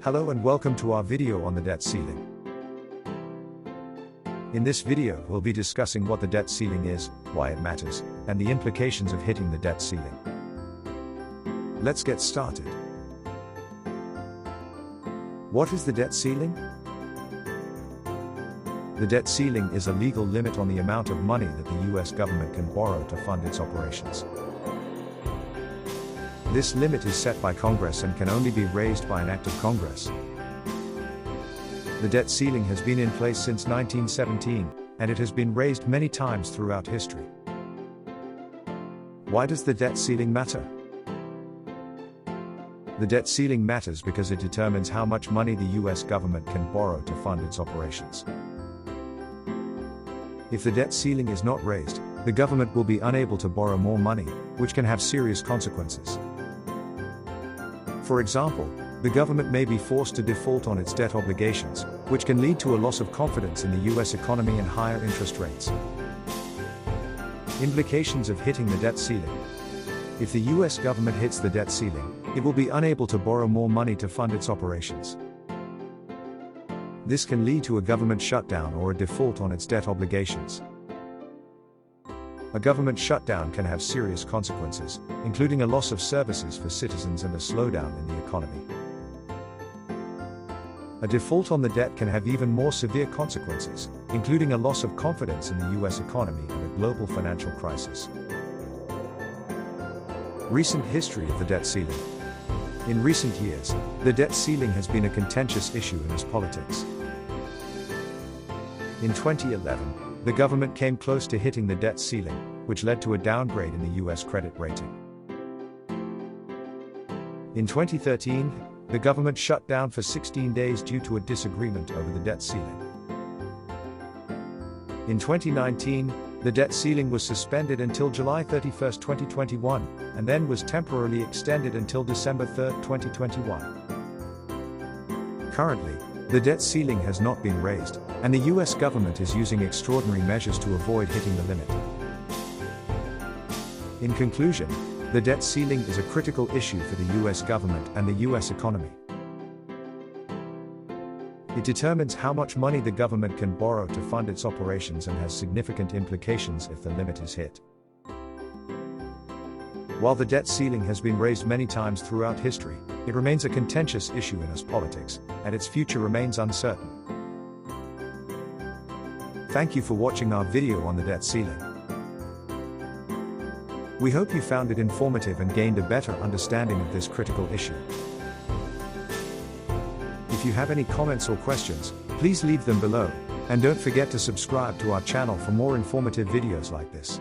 Hello and welcome to our video on the debt ceiling. In this video, we'll be discussing what the debt ceiling is, why it matters, and the implications of hitting the debt ceiling. Let's get started. What is the debt ceiling? The debt ceiling is a legal limit on the amount of money that the US government can borrow to fund its operations. This limit is set by Congress and can only be raised by an act of Congress. The debt ceiling has been in place since 1917, and it has been raised many times throughout history. Why does the debt ceiling matter? The debt ceiling matters because it determines how much money the US government can borrow to fund its operations. If the debt ceiling is not raised, the government will be unable to borrow more money, which can have serious consequences. For example, the government may be forced to default on its debt obligations, which can lead to a loss of confidence in the US economy and higher interest rates. Implications of hitting the debt ceiling. If the US government hits the debt ceiling, it will be unable to borrow more money to fund its operations. This can lead to a government shutdown or a default on its debt obligations. A government shutdown can have serious consequences, including a loss of services for citizens and a slowdown in the economy. A default on the debt can have even more severe consequences, including a loss of confidence in the US economy and a global financial crisis. Recent history of the debt ceiling. In recent years, the debt ceiling has been a contentious issue in US politics. In 2011, the government came close to hitting the debt ceiling, which led to a downgrade in the US credit rating. In 2013, the government shut down for 16 days due to a disagreement over the debt ceiling. In 2019, the debt ceiling was suspended until July 31, 2021, and then was temporarily extended until December 3, 2021. Currently, the debt ceiling has not been raised, and the US government is using extraordinary measures to avoid hitting the limit. In conclusion, the debt ceiling is a critical issue for the US government and the US economy. It determines how much money the government can borrow to fund its operations and has significant implications if the limit is hit. While the debt ceiling has been raised many times throughout history, it remains a contentious issue in US politics, and its future remains uncertain. Thank you for watching our video on the debt ceiling. We hope you found it informative and gained a better understanding of this critical issue. If you have any comments or questions, please leave them below, and don't forget to subscribe to our channel for more informative videos like this.